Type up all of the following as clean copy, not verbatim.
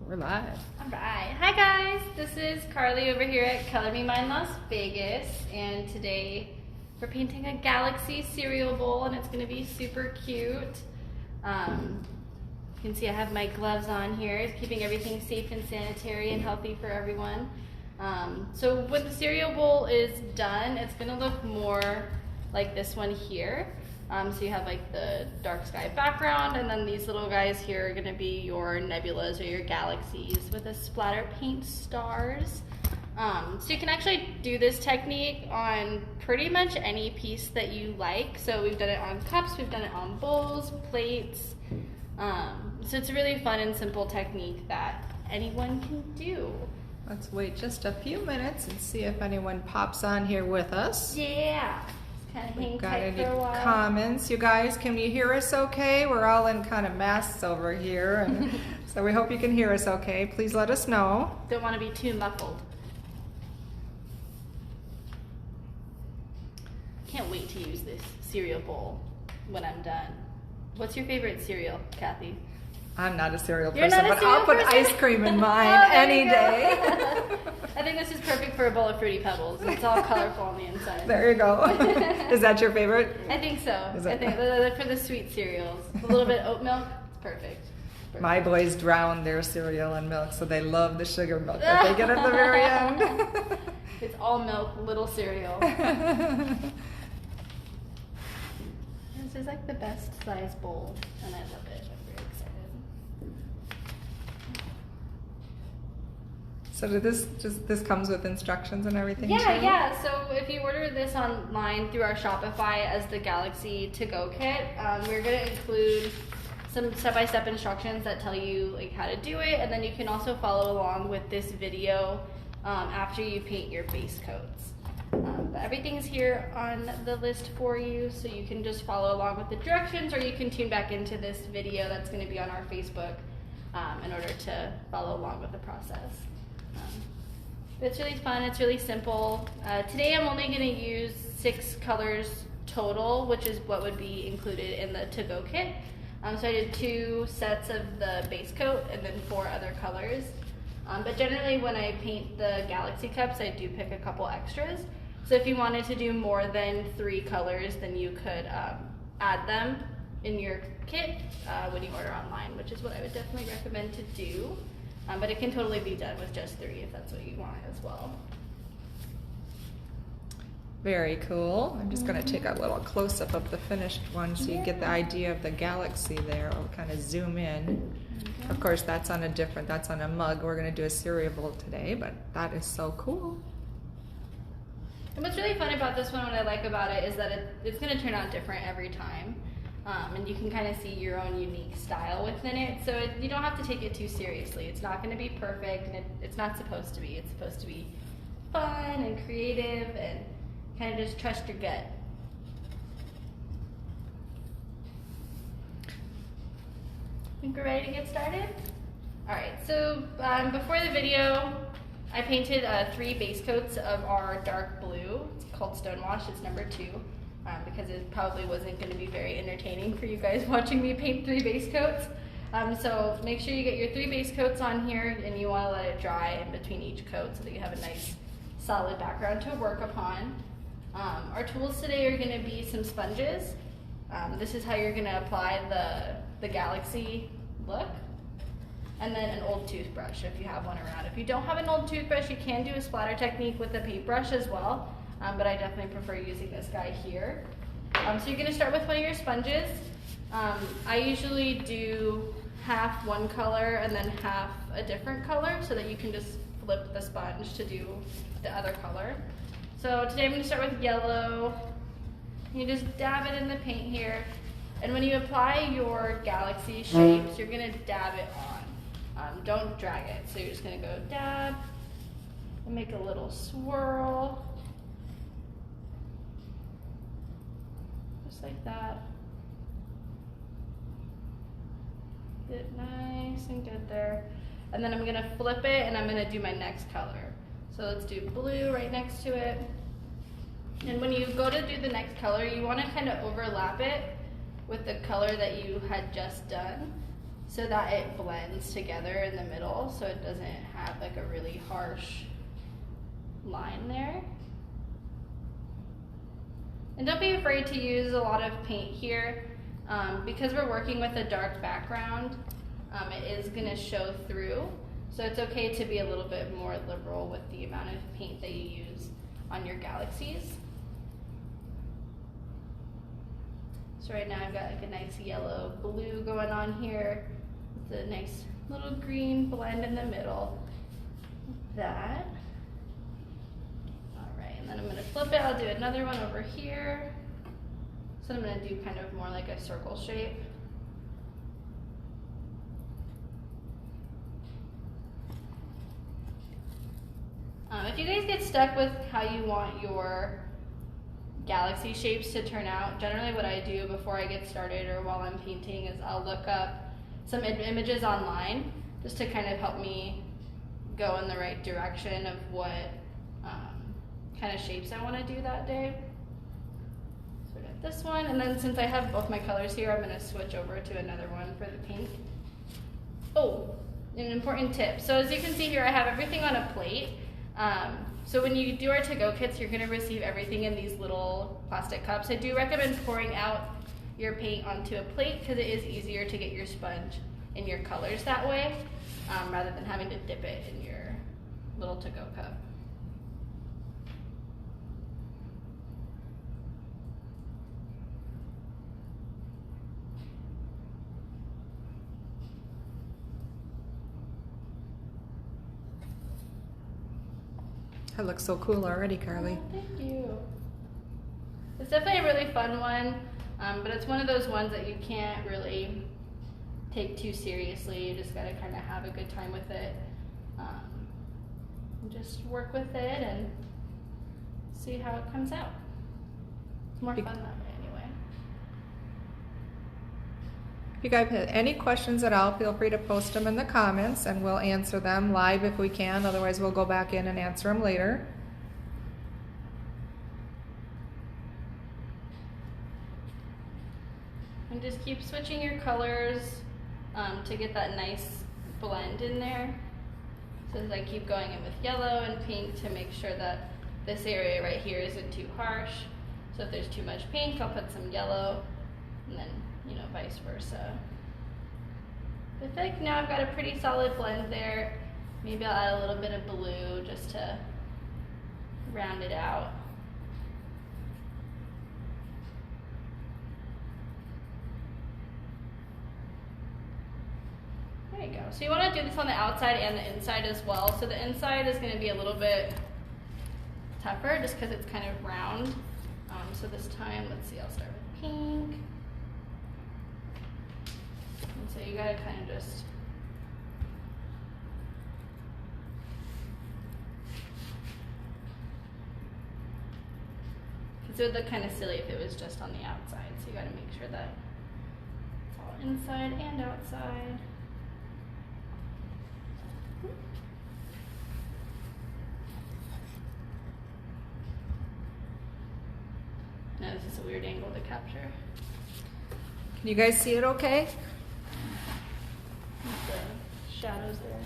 We're live. All right. Hi guys, this is Carly over here at Color Me Mine Las Vegas, and today we're painting a galaxy cereal bowl, and it's going to be super cute. You can see I have my gloves on here, keeping everything safe and sanitary and healthy for everyone. So when the cereal bowl is done, it's going to look more like this one here. So you have like the dark sky background, and then these little guys here are gonna be your nebulas or your galaxies with a splatter paint stars. So you can actually do this technique on pretty much any piece that you like. So we've done it on cups, we've done it on bowls, plates. So it's a really fun and simple technique that anyone can do. Let's wait just a few minutes and see if anyone pops on here with us. Yeah. Kind of hang Got tight any for a while. comments? You guys, can you hear us okay? We're all in kind of masks over here, and so we hope you can hear us okay. Please let us know. Don't want to be too muffled. Can't wait to use this cereal bowl when I'm done. What's your favorite cereal, Kathy? I'm not a cereal You're person, not a but cereal I'll put person? ice cream in mine Oh, there any you go. day. I think this is perfect for a bowl of Fruity Pebbles. It's all colorful on the inside. There you go. Is that your favorite? I think so. Is I it? think for the sweet cereals. A little bit oat milk, it's perfect. My boys drown their cereal in milk, so they love the sugar milk that they get at the very end. It's all milk, little cereal. This is like the best size bowl, and I love it. I'm very excited. So did this comes with instructions and everything? Yeah, too? yeah. So if you order this online through our Shopify as the Galaxy to-go kit, we're going to include some step-by-step instructions that tell you like how to do it, and then you can also follow along with this video after you paint your base coats. But everything's here on the list for you, so you can just follow along with the directions, or you can tune back into this video that's going to be on our Facebook in order to follow along with the process. It's really fun, it's really simple. Today I'm only going to use 6 colors total, which is what would be included in the to-go kit. So I did 2 sets of the base coat and then 4 other colors. But generally when I paint the Galaxy cups, I do pick a couple extras. So if you wanted to do more than 3 colors, then you could add them in your kit when you order online, which is what I would definitely recommend to do. But it can totally be done with just 3 if that's what you want as well. Very cool. I'm just going to take a little close-up of the finished one so you get the idea of the galaxy there. I'll kind of zoom in. Of course, that's on a mug. We're going to do a cereal bowl today, but that is so cool. And what's really fun about this one, what I like about it, is that it's going to turn out different every time. And you can kind of see your own unique style within it. So you don't have to take it too seriously. It's not going to be perfect, and it's not supposed to be. It's supposed to be fun and creative and kind of just trust your gut. Think we're ready to get started? Alright, so before the video, I painted 3 base coats of our dark blue. It's called Stonewash, it's number 2. Because it probably wasn't going to be very entertaining for you guys watching me paint 3 base coats. So make sure you get your 3 base coats on here, and you want to let it dry in between each coat so that you have a nice solid background to work upon. Our tools today are going to be some sponges. This is how you're going to apply the galaxy look. And then an old toothbrush if you have one around. If you don't have an old toothbrush, you can do a splatter technique with a paintbrush as well. But I definitely prefer using this guy here. So you're going to start with one of your sponges. I usually do half one color and then half a different color so that you can just flip the sponge to do the other color. So today I'm going to start with yellow. You just dab it in the paint here. And when you apply your galaxy shapes, you're going to dab it on. Don't drag it. So you're just going to go dab and make a little swirl. Just like that. Get nice and good there. And then I'm going to flip it and I'm going to do my next color. So let's do blue right next to it. And when you go to do the next color, you want to kind of overlap it with the color that you had just done. so that it blends together in the middle, so it doesn't have like a really harsh line there. And don't be afraid to use a lot of paint here. Because we're working with a dark background, it is going to show through. So it's okay to be a little bit more liberal with the amount of paint that you use on your galaxies. So right now I've got like a nice yellow blue going on here. It's a nice little green blend in the middle. That. All right, and then I'm going to flip it. I'll do another one over here. So I'm going to do kind of more like a circle shape. If you guys get stuck with how you want your galaxy shapes to turn out, generally what I do before I get started or while I'm painting is I'll look up some images online just to kind of help me go in the right direction of what kind of shapes I want to do that day. So I got this one, and then since I have both my colors here, I'm going to switch over to another one for the pink. Oh, an important tip. So as you can see here, I have everything on a plate. So when you do our to-go kits, you're going to receive everything in these little plastic cups. I do recommend pouring out your paint onto a plate because it is easier to get your sponge in your colors that way, rather than having to dip it in your little to-go cup. That looks so cool already, Carly. Oh, thank you. It's definitely a really fun one, but it's one of those ones that you can't really take too seriously. You just gotta kind of have a good time with it. And just work with it and see how it comes out. It's more fun that way anyway. If you guys have any questions at all, feel free to post them in the comments and we'll answer them live if we can. Otherwise, we'll go back in and answer them later. And just keep switching your colors to get that nice blend in there. So as I keep going in with yellow and pink to make sure that this area right here isn't too harsh. So if there's too much pink, I'll put some yellow, and then, you know, vice versa. I feel like now I've got a pretty solid blend there. Maybe I'll add a little bit of blue just to round it out. There you go. So you want to do this on the outside and the inside as well. So the inside is going to be a little bit tougher just because it's kind of round. So this time, let's see, I'll start with pink. And so you gotta kind of just because it would look kind of silly if it was just on the outside. So you gotta make sure that it's all inside and outside. Now this is a weird angle to capture. Can you guys see it okay? With the shadows there.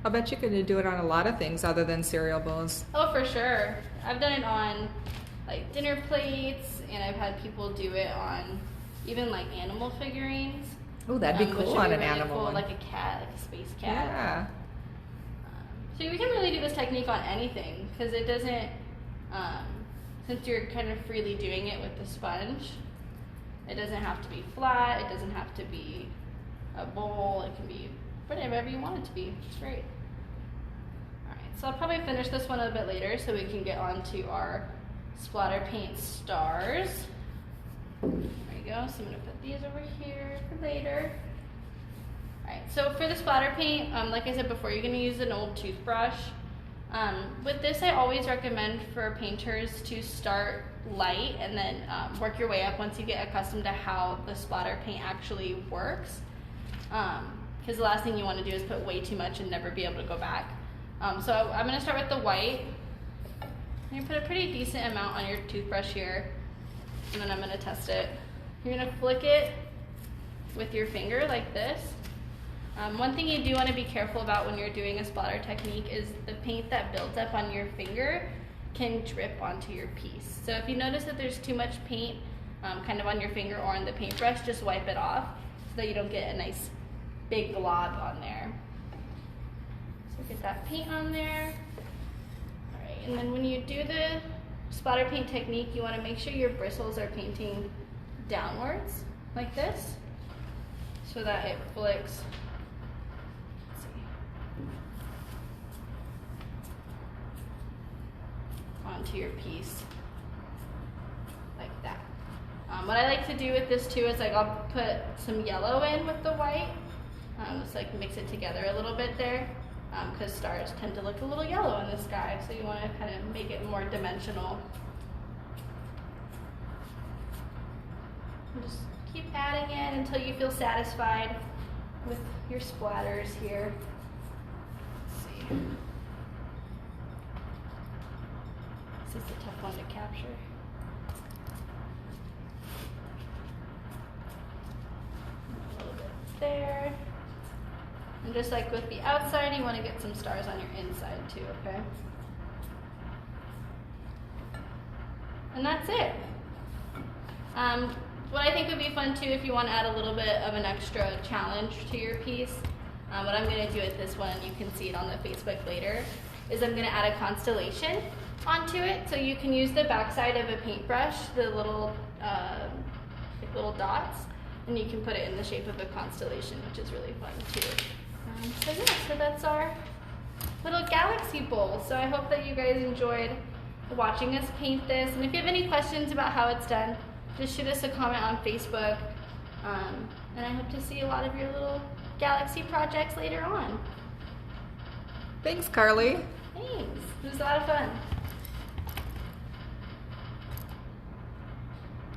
I'll bet you could do it on a lot of things other than cereal bowls. Oh, for sure. I've done it on like dinner plates, and I've had people do it on even like animal figurines. Oh, that'd be which cool would on be an really animal cool, one. like a cat, like a space cat. Yeah. So we can really do this technique on anything because it doesn't, since you're kind of freely doing it with the sponge, it doesn't have to be flat, it doesn't have to be a bowl, it can be whatever you want it to be. It's great. Alright, so I'll probably finish this one a bit later so we can get on to our splatter paint stars. There you go, so I'm going to put these over here for later. Alright, so for the splatter paint, like I said before, you're going to use an old toothbrush. With this, I always recommend for painters to start light and then work your way up once you get accustomed to how the splatter paint actually works. Because the last thing you want to do is put way too much and never be able to go back. So I'm going to start with the white. You're going to put a pretty decent amount on your toothbrush here, and then I'm going to test it. You're going to flick it with your finger like this. One thing you do want to be careful about when you're doing a splatter technique is the paint that builds up on your finger can drip onto your piece. So if you notice that there's too much paint kind of on your finger or on the paintbrush, just wipe it off so that you don't get a nice big glob on there. So get that paint on there. All right, and then when you do the splatter paint technique, you want to make sure your bristles are painting downwards like this so that it flicks. Let's see, onto your piece like that. What I like to do with this too is I'll put some yellow in with the white, just like mix it together a little bit there, because stars tend to look a little yellow in the sky, so you want to kind of make it more dimensional. And just keep adding in until you feel satisfied with your splatters here. Let's see. This is a tough one to capture. A little bit there. And just like with the outside, you want to get some stars on your inside too, okay? And that's it. What I think would be fun too, if you want to add a little bit of an extra challenge to your piece, what I'm going to do with this one, and you can see it on the Facebook later, is I'm going to add a constellation onto it. So you can use the backside of a paintbrush, the little dots, and you can put it in the shape of a constellation, which is really fun too. So yeah, so that's our little galaxy bowl. So I hope that you guys enjoyed watching us paint this. And if you have any questions about how it's done, just shoot us a comment on Facebook. And I hope to see a lot of your little galaxy projects later on. Thanks, Carly. Thanks. It was a lot of fun.